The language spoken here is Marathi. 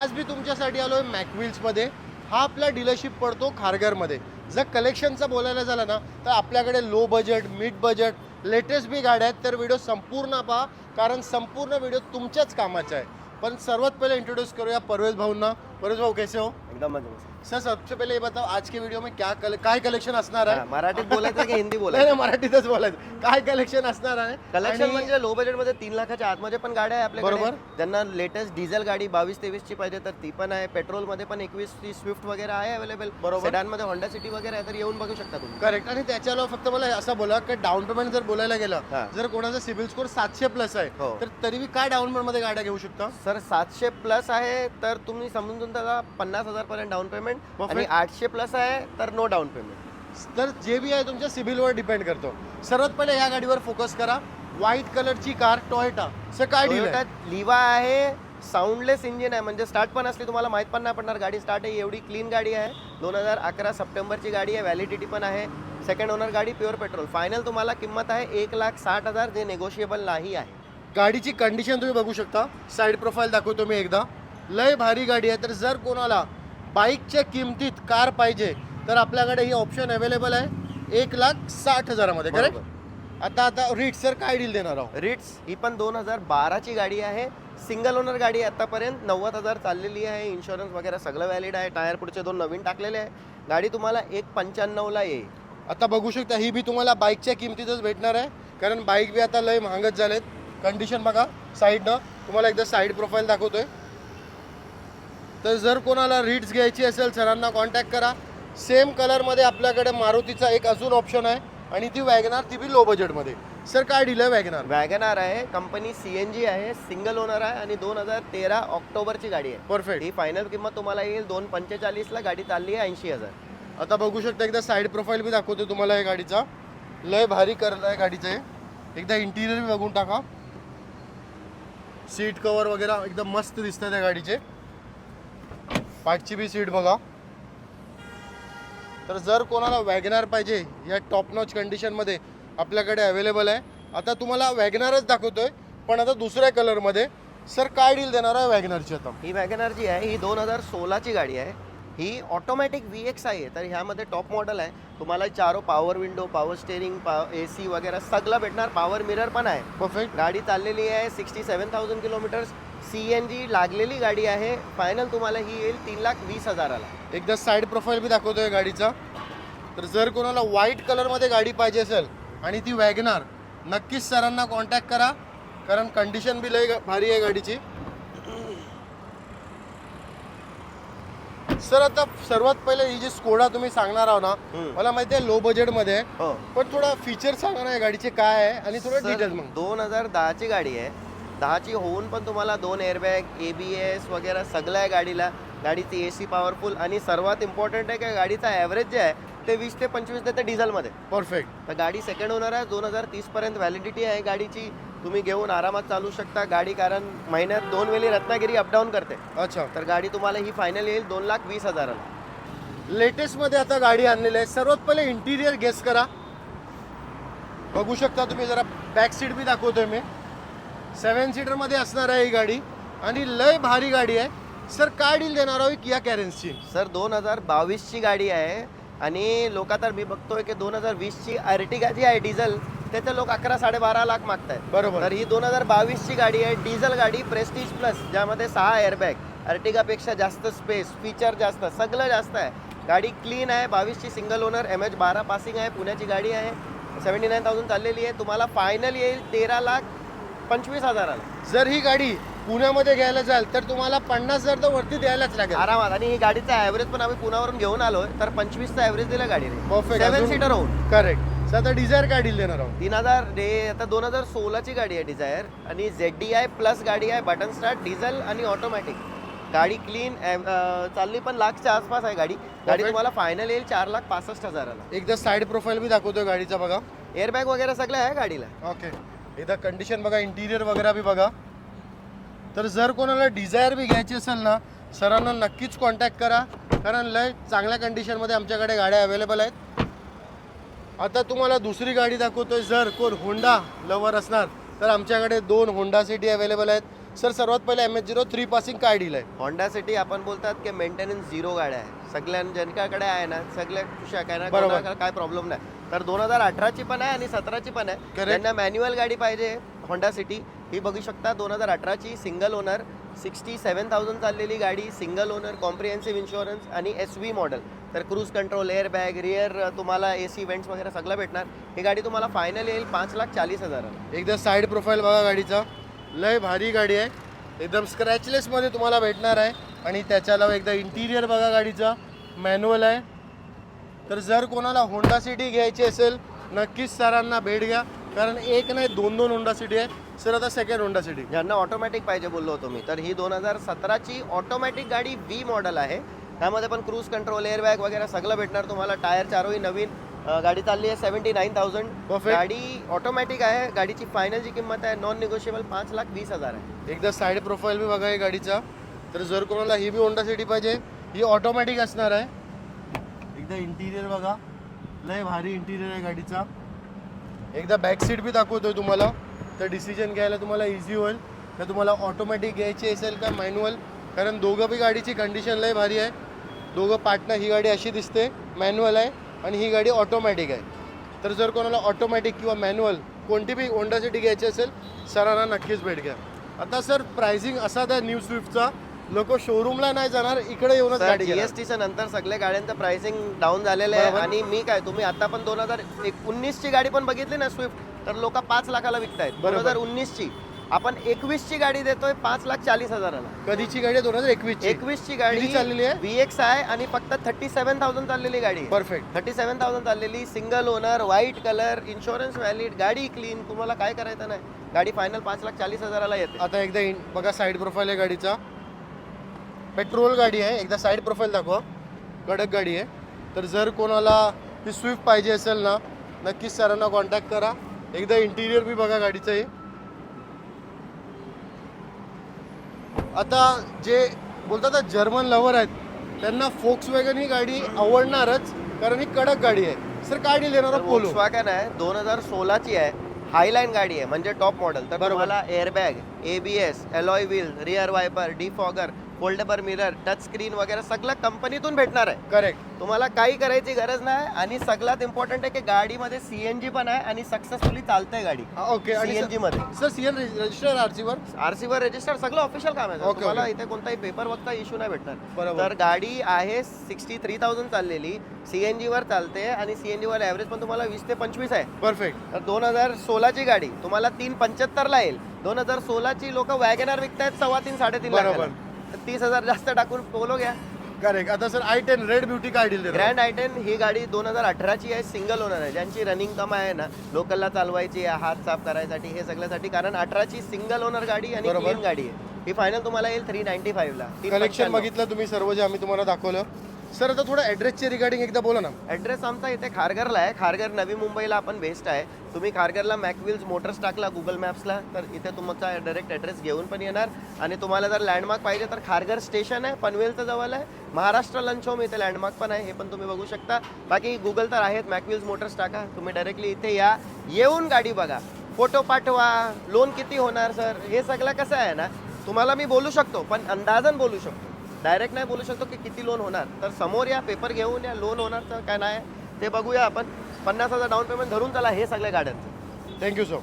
आज मी तुमच्यासाठी आलोय मॅकविल्समध्ये. हा आपला डीलरशिप पडतो खारघरमध्ये. जर कलेक्शनचं बोलायला झालं ना तर आपल्याकडे low budget, mid budget, latest बी गाड्या आहेत. तर व्हिडिओ संपूर्ण पहा, कारण संपूर्ण व्हिडिओ तुमच्याच कामाचा आहे. पण सर्वात पहले इंट्रोड्यूस करूया परवेज भाऊंना. परवेज भाऊ कैसे हो? एकदम मजेत. सर सबसे पहले ये बताओ आज के वीडियो में काय कलेक्शन असणार आहे? मराठीत बोलायचं की हिंदी नाही बोलायचं? नाही, मराठीतच बोलायचं. काय कलेक्शन असणार आहे? कलेक्शन आणि- म्हणजे लो बजेट मध्ये 3 लाखाच्या आतमध्ये पण गाड्या आहे आपल्याकडे. बरोबर. ज्यांना लेटेस्ट डिझेल गाडी 22-23 ची पाहिजे तर ती पण आहे. पेट्रोल मध्ये पण 21 ची स्विफ्ट वगैरे आहे अवेलेबल. बरोबर. सेडान मध्ये होंडा सिटी वगैरे आहे, तर येऊन बघू शकता तुम्ही. करेक्ट. आणि त्याच्याला फक्त मला असं बोला की डाऊन पेमेंट जर बोलायला गेलं, हा. जर कोणाचा सिबिल स्कोर 700 प्लस आहे हो. तर तरी बी काय डाऊन पेमेंट मध्ये गाड्या घेऊ शकता? सर 700 प्लस आहे तर तुम्ही समजून त्याला 50,000 पर्यंत डाऊन पेमेंट, Perfect. आणि 800 प्लस आहे तर नो डाऊन पेमेंट. तर जे बी आहे तुमच्या सिबिलवर डिपेंड करतो. सर्वात पहिले या गाडीवर फोकस करा. व्हाईट कलरची कार टोयोटा. सर काय डील आहे? लिवा आहे, साऊंडलेस इंजिन आहे, म्हणजे स्टार्ट पण असली तुम्हाला माहित पण नाही पडणार गाडी स्टार्ट आहे. एवढी क्लीन गाडी आहे. 2011 सप्टेंबरची गाडी आहे. व्हॅलिडिटी पण आहे. सेकंड ओनर गाडी, प्युअर पेट्रोल. फायनल तुम्हाला किंमत आहे 1,60,000, जे नेगोशिएबल नाही आहे. गाडीची कंडिशन तुम्ही बघू शकता. साईड प्रोफाईल दाखवतो मी एकदा. लय भारी गाडी आहे. तर जर कोणाला बाईकच्या किमतीत कार पाहिजे तर आपल्याकडे ही ऑप्शन अवेलेबल आहे 1,60,000 मध्ये. करेक्ट. आता रीट सर काय डील देणार आहोत? रिट्स ही पण 2012 ची गाडी आहे. सिंगल ओनर गाडी आहे. आतापर्यंत 90,000 चाललेली आहे. इन्शुरन्स वगैरे सगळं व्हॅलिड आहे. टायर पुढचे 2 नवीन टाकलेले आहे. गाडी तुम्हाला 1,95 ला येईल. आता बघू शकता ही बी तुम्हाला बाईकच्या किमतीतच भेटणार आहे, कारण बाईक बी आता लय महागच झालेत. कंडिशन बघा साईडनं. तुम्हाला एकदा साईड प्रोफाईल दाखवतोय. तर जर कोणाला रीट्स घ्यायची असेल सरांना कॉन्टॅक्ट करा. सेम कलरमध्ये आपल्याकडे मारुतीचा एक अजून ऑप्शन आहे आणि ती वॅगनार, ती बी लो बजेटमध्ये. सर काय डील आहे वॅगनार? वॅगनार आहे, कंपनी CNG आहे, सिंगल ओनर आहे आणि 2013 ऑक्टोबरची गाडी आहे. परफेक्ट. ही फायनल किंमत तुम्हाला येईल 2,45 ला. गाडी चालली आहे 80,000. आता बघू शकता एकदा साईड प्रोफाईल बी दाखवतो तुम्हाला या गाडीचा. लय भारी करत आहे गाडीचं हे. एकदा इंटिरियर बी बघून टाका. सीट कव्हर वगैरे एकदम मस्त दिसतात त्या गाडीचे. पाठची बी सीट बघा. तर जर कोणाला वॅगनार पाहिजे या टॉप नॉच कंडिशनमध्ये आपल्याकडे अवेलेबल आहे. आता तुम्हाला वॅगनारच दाखवतोय पण आता दुसऱ्या कलरमध्ये. सर काय डील देणार आहे वॅगनारची आता? ही वॅगनार जी आहे ही 2016 ची गाडी आहे. ही ऑटोमॅटिक VX आहे. तर ह्यामध्ये टॉप मॉडेल आहे. तुम्हाला चारो power window, power steering, AC वगैरे सगळं भेटणार. पॉवर मिरर पण आहे. परफेक्ट. गाडी चाललेली आहे 67,000 किलोमीटर्स. CNG लागलेली गाडी आहे. फायनल तुम्हाला ही येईल 3,20,000 ला. एकदा साईड प्रोफाईल बी दाखवतोय गाडीचा. तर जर कोणाला व्हाईट कलरमध्ये गाडी पाहिजे असेल आणि ती वॅगनार, नक्कीच सरांना कॉन्टॅक्ट करा, कारण कंडिशन बी लय भारी आहे गाडीची. सर आता सर्वात पहिले ही जी स्कोडा तुम्ही सांगणार आहो ना, मला माहिती आहे लो बजेटमध्ये आहे, हो. पण थोडा फीचर सांगा ना या गाडीचे काय आहे आणि थोडं सर, डिटेल मग. 2010 ची गाडी आहे. 10 ची होऊन पण तुम्हाला 2 एअरबॅग, ABS वगैरे सगळं आहे गाडीला. गाडीची AC पॉवरफुल आणि सर्वात इम्पॉर्टंट आहे की गाडीचा ॲव्हरेज जे आहे ते 20 ते 25 देते डिझेलमध्ये. परफेक्ट. तर गाडी सेकंड ओनर आहे. 2030 पर्यंत व्हॅलिडिटी आहे गाडीची. तुम्ही घेऊन आरामात चालू शकता गाडी, कारण महिन्यात 2 वेळी रत्नागिरी अपडाऊन करते. अच्छा. तर गाडी तुम्हाला ही फायनल येईल 2,20,000 ला. लेटेस्ट मध्ये आता गाडी आणलेली आहे. सर्वात पहिले इंटिरियर गेस करा. बघू शकता तुम्ही. जरा बॅक सीट बी दाखवतोय मी. 7 सीटर मध्ये असणार आहे ही गाडी आणि लय भारी गाडी आहे. सर काय डील देणार आहोत किया कॅरेन्सची? सर 2022 ची गाडी आहे आणि लोक तर मी बघतोय की 2020 ची अर्टिगा जी आहे डिझेल, त्याचे लोक 11-12.5 लाख मागतायत. बरोबर. तर ही 2022 ची गाडी आहे, डिझेल गाडी, प्रेस्टिज प्लस, ज्यामध्ये 6 एअरबॅग, अर्टिगापेक्षा जास्त स्पेस, फीचर जास्त, सगळं जास्त आहे. गाडी क्लीन आहे. 22 ची सिंगल ओनर, MH12 पासिंग आहे. पुण्याची गाडी आहे. 79,000 चाललेली आहे. तुम्हाला फायनल येईल 13,25,000 ला. जर ही गाडी पुण्यामध्ये घ्यायला जाल तर तुम्हाला 50,000 तर वरती द्यायलाच लागेल आरामात. आणि ही गाडीचा ॲव्हरेज पण आम्ही पुण्यावरून घेऊन आलोय, तर 25चा ॲव्हरेज दिला गाडीने. परफेक्ट. 7 सीटर होऊन. करेक्ट. सर आता डिझायर काय डील देणार आहोत? 3,000 रे. आता 2016 ची गाडी आहे डिझायर आणि ZDI प्लस गाडी आहे. बटन स्टार्ट, डिझेल आणि ऑटोमॅटिक. गाडी क्लीन चालली पण लाखच्या आसपास आहे गाडी. गाडी तुम्हाला फायनल येईल 4,65,000 ला. एकदा साईड प्रोफाईल बी दाखवतोय गाडीचा बघा. एअरबॅग वगैरे सगळं आहे गाडीला. ओके. एकदा कंडिशन बघा, इंटिरियर वगैरे बी बघा. तर जर कोणाला डिझायर बी घ्यायची असेल ना, सरांना नक्कीच कॉन्टॅक्ट करा, कारण लय चांगल्या कंडिशनमध्ये आमच्याकडे गाड्या अवेलेबल आहेत. आता तुम्हाला दुसरी गाडी दाखवतोय. जर कोण होंडा लवर असणार तर आमच्याकडे 2 होंडा सिटी अवेलेबल आहेत. सर सर्वात पहिले MH03 पासिंग काय डील आहे? होंडा सिटी आपण बोलतात की मेंटेनन्स झिरो गाड्या आहे सगळ्या ज्यांच्याकडे आहे ना सगळ्या खुश आहे काय ना बरोबर. कोणाला काय प्रॉब्लेम नाही तर 2018ची पण आहे आणि 17ची पण आहे Correct. ज्यांना मॅन्युअल गाडी पाहिजे होंडा सिटी ही बघू शकता 2018ची सिंगल ओनर 67,000 चाललेली गाडी सिंगल ओनर कॉम्प्रिहेन्सिव्ह इन्शुरन्स आणि SV मॉडेल तर cruise control air bag rear तुम्हाला AC इव्हेंट्स वगैरे सगळं भेटणार ही गाडी तुम्हाला फायनल येईल 5,40,000 एकदा साईड प्रोफाईल बघा गाडीचा, लय भारी गाडी आहे, एकदम स्क्रॅचलेस मध्ये तुम्हाला भेटणार आहे. आणि त्याच्या अलावा एकदा इंटिरियर बघा गाडीचा, मॅन्युअल आहे. तर जर कोणाला होंडा सिटी घ्यायची असेल नक्कीच सरांना भेट घ्या, कारण एक नाही दोन होंडा सिटी आहे. सर आता सेकंड होंडा सिटी ज्यांना ऑटोमॅटिक पाहिजे बोललो होतो मी तर ही 2017ची ऑटोमॅटिक गाडी V मॉडेल आहे त्यामध्ये पण क्रूज कंट्रोल एअर बॅग वगैरे सगळं भेटणार तुम्हाला टायर चारही नवीन गाडी चालली आहे 79,000 Perfect. गाडी ऑटोमॅटिक आहे गाडीची फायनल जी किंमत आहे नॉन निगोशिएबल 5,20,000 आहे एकदा साईड प्रोफाईल बी बघा या गाडीचा. तर जर कोणाला ही बी होंडा सिटी पाहिजे ही ऑटोमॅटिक असणार आहे. एकदा इंटिरियर बघा, लय भारी इंटिरियर आहे गाडीचा. एकदा बॅक सीट बी दाखवतोय तुम्हाला तर डिसिजन घ्यायला तुम्हाला इझी होईल का तुम्हाला ऑटोमॅटिक घ्यायची असेल का मॅन्युअल, कारण दोघं बी गाडीची कंडिशन लय भारी आहे. दोघं पार्टनर, ही गाडी अशी दिसते मॅन्युअल आहे आणि ही गाडी ऑटोमॅटिक आहे. तर जर कोणाला ऑटोमॅटिक किंवा मॅन्युअल कोणती बी होंडा सिटी घ्यायची असेल सरांना नक्कीच भेट घ्या. आता सर प्राइसिंग असा त्या न्यू स्विफ्टचा, लोक शोरूमला नाही जाणार, इकडे येऊनच गाडी घेणार. जीएसटीच्या नंतर सगळ्या गाड्यांचं प्राइसिंग डाऊन झालेलं आहे बरोबर. आणि मी काय तुम्ही आता पण 2019ची गाडी पण बघितली ना स्विफ्ट तर लोक 5 लाखाला विकतायत. बरोबर. 2019ची आपण 21ची गाडी देतोय 5,40,000 कधीची गाडी आहे? 2021 ची. 21ची गाडी किती चाललेली आहे? VX आहे आणि फक्त 37,000 चाललेली गाडी आहे. परफेक्ट. 37,000 चाललेली single owner white colour insurance valid गाडी क्लीन तुम्हाला काय करायचं नाही गाडी फायनल 5,40,000 येते. आता एकदा बघा साईड प्रोफाईल आहे गाडीचा, पेट्रोल गाडी आहे. एकदा साईड प्रोफाईल दाखवा, कडक गाडी आहे. तर जर कोणाला ती स्विफ्ट पाहिजे असेल ना नक्कीच सरांना कॉन्टॅक्ट करा. एकदा इंटिरियर बी बघा गाडीचं हे. आता जे बोलतात ना जर्मन लवर आहेत त्यांना फोक्सवॅगन ही गाडी आवडणारच, कारण ही कडक गाडी आहे. सर काय डील येणार पोलो? Volkswagen आहे 2016ची आहे हायलाईन गाडी आहे म्हणजे टॉप मॉडेल तर बरोबर. तुम्हाला airbag ABS alloy wheel rear viper defogger foldable mirror touch screen वगैरे सगळं कंपनीतून भेटणार आहे. करेक्ट. तुम्हाला काही करायची गरज नाही आणि सगळ्यात इम्पॉर्टंट आहे की गाडीमध्ये CNG पण आहे आणि सक्सेसफुली चालतंय गाडी ओके. आणि CNG मध्ये सर सीएन रजिस्टर आरसी वर RC वर रजिस्टर सगळं ऑफिशियल काम आहे. Okay, तुम्हाला okay. इथे कोणताही पेपर वगैरे इश्यू नाही भेटणार. बरोबर. तर गाडी आहे 63,000 चाललेली CNG वर चालते आणि CNG वर ॲव्हरेज पण तुम्हाला 20 ते 25 आहे. परफेक्ट. तर 2016ची गाडी तुम्हाला 375 ला येईल. 2016ची लोक वॅगनर विकतायत 3.5 3.5 बरोबर. लाख 30,000 जास्त टाकून पोलो घ्या. करेक्ट. आता सर i10 रेड ब्युटी काय डील देणार? ग्रँड i10 ही गाडी 2018ची आहे सिंगल ओनर आहे ज्यांची रनिंग कम आहे ना लोकलला चालवायची आहे हात साफ करायसाठी हे सगळ्यासाठी कारण 18ची सिंगल ओनर गाडी आणि बरोबर. क्लीन गाडी आहे. ही फायनल तुम्हाला येईल 395 ला. कलेक्शन बघितलं तुम्ही सर्व जे आम्ही तुम्हाला दाखवलं. सर आता थोडं ॲड्रेसचे रिगार्डिंग एकदा बोला ना. ॲड्रेस आमचा इथे खारघरला आहे. खारघर नवी मुंबईला आपण बेस्ट आहे. तुम्ही खारघरला मॅकविल्स मोटर्स टाकला गुगल मॅप्सला तर इथे तुमचा डायरेक्ट ॲड्रेस घेऊन पण येणार आणि तुम्हाला जर लँडमार्क पाहिजे तर खारघर स्टेशन आहे पनवेलचं जवळ आहे. महाराष्ट्र लंच होम इथे लँडमार्क पण आहे हे पण तुम्ही बघू शकता. बाकी गुगल तर आहेत मॅकविल्स मोटर्स टाका तुम्ही डायरेक्टली इथे या येऊन गाडी बघा फोटो पाठवा लोन किती होणार सर हे सगळं कसं आहे ना तुम्हाला मी बोलू शकतो पण अंदाजन बोलू शकतो डायरेक्ट नाही बोलू शकतो की किती लोन होणार. तर समोर या पेपर घेऊन या लोन होणार तर काय नाही ते बघूया आपण. 50,000 डाऊन पेमेंट धरून चला हे सगळ्या गाड्यांचं. Thank you sir.